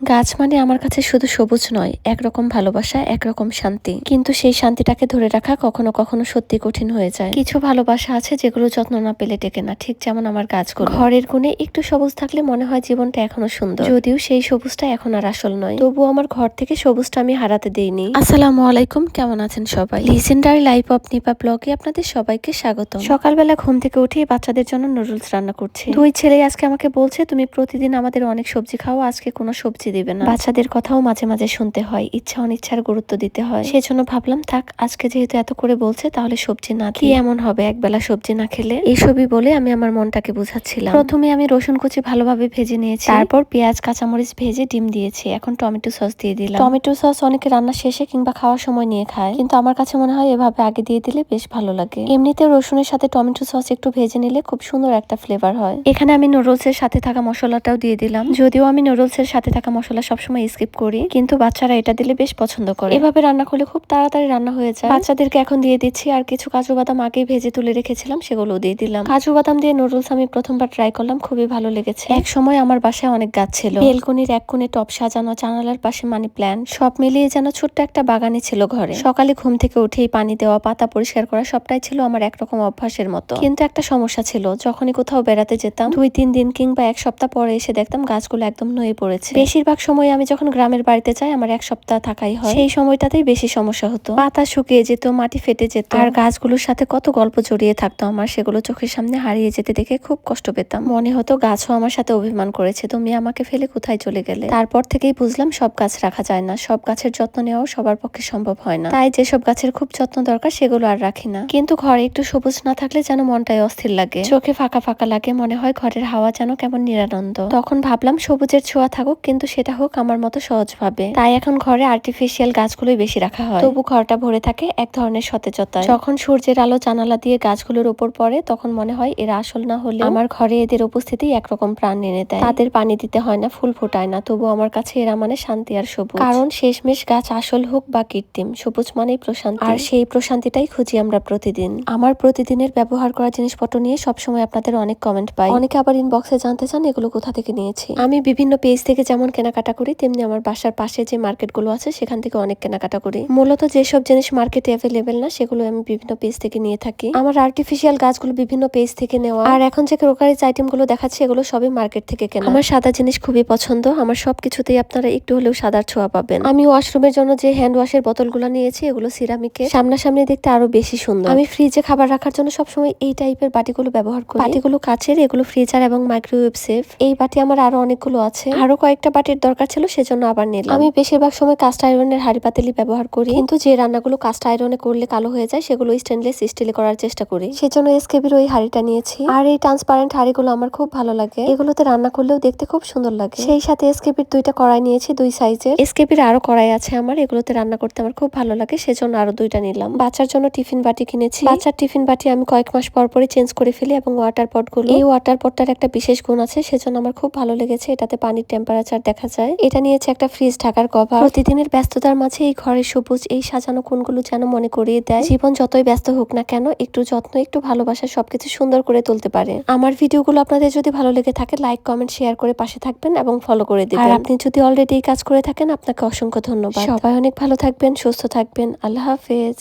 গাছ মানে আমার কাছে শুধু সবুজ নয়, একরকম ভালোবাসা, একরকম শান্তি। কিন্তু সেই শান্তিটাকে ধরে রাখা কখনো কখনো সত্যি কঠিন হয়ে যায়। কিছু ভালোবাসা আছে যেগুলো যত্ন না পেলে টেকে না, ঠিক যেমন আমার গাছগুলো। ঘরের কোণে একটু সবুজ থাকলে মনে হয় জীবনটা এখনো সুন্দর, যদিও সেই সবুজটা এখন আর আসল নয়। তবুও আমার ঘর থেকে সবুজটা আমি হারাতে দেইনি। আসসালামু আলাইকুম, কেমন আছেন সবাই? লিজেন্ডারি লাইফ অফ নিপা ব্লগে আপনাদের সবাইকে স্বাগত। সকালবেলা ঘুম থেকে উঠে বাচ্চাদের জন্য নুডলস রান্না করছি। দুই ছেলে আজকে আমাকে বলছে, তুমি প্রতিদিন আমাদের অনেক সবজি খাও, আজকে কোনো সবজি দিবে না। বাচ্চাদের কথাও মাঝে মাঝে শুনতে হয়, ইচ্ছা অনিচ্ছার গুরুত্ব দিতে হয়। সেজন্য ভাবলাম থাক, আজকে যেহেতু এত করে বলছে তাহলে সবজি না দিই। কি এমন হবে একবেলা সবজি না খেলে? এইসবই বলে আমি আমার মনটাকে বুঝাচ্ছিলাম। প্রথমে আমি রসুন কুচি ভালোভাবে ভেজে নিয়েছি, তারপর পেঁয়াজ কাঁচামরিচ ভেজে ডিম দিয়েছি। এখন টমেটো সস দিয়ে দিলাম। টমেটো সস অনেকে রান্না শেষে কিংবা খাওয়ার সময় নিয়ে খায়, কিন্তু আমার কাছে মনে হয় এভাবে আগে দিয়ে দিলে বেশ ভালো লাগে। এমনিতে রসুনের সাথে টমেটো সস একটু ভেজে নিলে খুব সুন্দর একটা ফ্লেভার হয়। এখানে আমি নুডলস এর সাথে থাকা মশলাটাও দিয়ে দিলাম। যদিও আমি নুডলস এর সাথে থাকা মশলা সবসময় স্কিপ করি, কিন্তু বাচ্চারা এটা দিলে বেশ পছন্দ করে। এভাবে রান্না করলে খুব তাড়াতাড়ি রান্না হয়ে যায়। বাচ্চাদেরকে এখন দিয়ে দিচ্ছি। আর কিছু কাজু বাদাম আগেই ভেজে তুলে রেখেছিলাম, সেগুলো দিয়ে দিলাম। কাজু বাদাম দিয়ে নুডলস আমি প্রথমবার ট্রাই করলাম, খুবই ভালো লেগেছে। এক সময় আমার বাসায় অনেক গাছ ছিল, বেলকনির এক কোণে টব সাজানো, জানালার পাশে মানি প্ল্যান্ট, সব মিলিয়ে যেন ছোট্ট একটা বাগানই ছিল ঘরে। সকালে ঘুম থেকে উঠেই পানি দেওয়া, পাতা পরিষ্কার করা সবটাই ছিল আমার একরকম অভ্যাসের মতো। কিন্তু একটা সমস্যা ছিল, যখনই কোথাও বেড়াতে যেতাম 2-3 দিন কিংবা এক সপ্তাহ পরে এসে দেখতাম গাছগুলো একদম নুয়ে পড়েছে। বেশিরভাগ সময় আমি যখন গ্রামের বাড়িতে যাই আমার এক সপ্তাহ থাকাই হয়, সেই সময়টাতেই বেশি সমস্যা হতো। পাতা শুকিয়ে যেত, মাটি ফেটে যেত, আর গাছগুলোর সাথে কত গল্প জড়িয়ে থাকতো আমার, সেগুলো চোখের সামনে হারিয়ে যেতে দেখে খুব কষ্ট পেতাম। মনে হতো গাছও আমার সাথে অভিমান করেছে, তুমি আমাকে ফেলে কোথায় চলে গেলে। তারপর থেকেই বুঝলাম সব গাছ রাখা যায় না, সব গাছের যত্ন নেওয়াও সবার পক্ষে সম্ভব হয় না। তাই যেসব গাছের খুব যত্ন দরকার সেগুলো আর রাখি না। কিন্তু ঘরে একটু সবুজ না থাকলে যেন মনটাই অস্থির লাগে, চোখে ফাঁকা ফাঁকা লাগে, মনে হয় ঘরের হাওয়া যেন কেমন নিরানন্দ। তখন ভাবলাম সবুজের ছোঁয়া থাকুক, কিন্তু সেটা হোক আমার মতো সহজ ভাবে। তাই এখন ঘরে আর্টিফিশিয়াল গাছগুলোই বেশি রাখা হয়, তবু ঘরটা ভরে থাকে এক ধরনের সতেজতা। যখন সূর্যের আলো জানালা দিয়ে গাছগুলোর উপর পড়ে তখন মনে হয় এরা আসল না হলে আমার ঘরে এদের উপস্থিতি একরকম প্রাণ এনে দেয়। তাদের পানি দিতে হয় না, ফুল ফোটায় না, তবু আমার কাছে এরা মানে শান্তি আর সবুজ। কারণ শেষমেশ গাছ আসল হোক বা কৃত্রিম, সবুজ মানেই প্রশান্তি, আর সেই প্রশান্তিটাই খুঁজি আমরা প্রতিদিন। আমার প্রতিদিনের ব্যবহার করা জিনিসপত্র নিয়ে সবসময় আপনাদের অনেক কমেন্ট পাই, অনেকে আবার ইনবক্সে জানতে চান এগুলো কোথা থেকে নিয়েছি। আমি বিভিন্ন পেজ থেকে যেমন কেনাকাটা করি, তেমনি আমার বাসার পাশে যে মার্কেট গুলো আছে সেখান থেকে অনেক কেনাকাটা করি। মূলত যেসব জিনিস মার্কেটে অ্যাভেলেবেল না সেগুলো আমি বিভিন্ন পেজ থেকে নিয়ে থাকি। আমার আর্টিফিশিয়াল গাছগুলো বিভিন্ন পেজ থেকে নেওয়া, আর এখন যে ক্রোকারিজ আইটেম গুলো দেখাচ্ছে এগুলো সবই মার্কেট থেকে কেনা। আমার সাদা জিনিস খুবই পছন্দ, আমার সবকিছুতেই আপনারা একটু হলেও সাদার ছোঁয়া পাবেন। আমি ওয়াশরুমের জন্য যে হ্যান্ড ওয়াশের বোতলগুলো নিয়েছি এগুলো সিরামিকের, সামনাসামনি দেখতে আরো বেশি সুন্দর। আমি ফ্রিজে খাবার রাখার জন্য সবসময় এই টাইপের বাটিগুলো ব্যবহার করি। বাটিগুলো কাচের, এগুলো ফ্রিজার এবং মাইক্রোওয়েভ সেফ। এই বাটি আমার আরো অনেকগুলো আছে, আরো কয়েকটা বাটির দরকার ছিল সেজন্য আবার নিলাম। আমি বেশিরভাগ সময় কাস্ট আয়রনের হাঁড়ি পাতিলি ব্যবহার করি, কিন্তু যে রান্নাগুলো কাস্ট আয়রনে করলে কালো হয়ে যায় সেগুলো স্টেনলেস স্টিলে করার চেষ্টা করি, সেজন্য এসকেবির ওই হাঁড়িটা নিয়েছি। আর এই ট্রান্সপারেন্ট হাঁড়িগুলো আমার খুব ভালো লাগে, এগুলোতে রান্না করলেও দেখতে খুব সুন্দর লাগে। সেই সাথে এসকেবির 2টা কড়াই নিয়েছি, 2 সাইজের। এসকেবির আরো কড়াই আছে আমার, এগুলোতে রান্না করতে আমার খুব ভালো লাগে, সেজন্য আরো 2টা নিলাম। বাচ্চার জন্য টিফিন বাটি কিনেছি, বাচ্চার টিফিন বাটি আমি কয়েক মাস পর পরই চেঞ্জ করে ফেলি। এবং ওয়াটার পট গুলো, এই ওয়াটার পটটার একটা বিশেষ গুণ আছে, সেজন্য আমার খুব ভালো লেগেছে, এটাতে পানির টেম্পারেচার দেখা যায়। এটা নিয়েছে একটা ফ্রিজ ঢাকার কভার। প্রতিদিনের ব্যস্ততার মাঝে এই ঘরের সবুজ, এই সাজানো কোণগুলো যেন মনে করিয়ে দেয় জীবন যতই ব্যস্ত হোক না কেন একটু যত্ন, একটু ভালোবাসা সবকিছু সুন্দর করে তুলতে পারে। আমার ভিডিওগুলো আপনাদের যদি ভালো লেগে থাকে লাইক কমেন্ট শেয়ার করে পাশে থাকবেন এবং ফলো করে দিবেন। আর আপনি যদি অলরেডি এই কাজ করে থাকেন আপনাকে অসংখ্য ধন্যবাদ। সবাই অনেক ভালো থাকবেন, সুস্থ থাকবেন। আল্লাহ হাফেজ।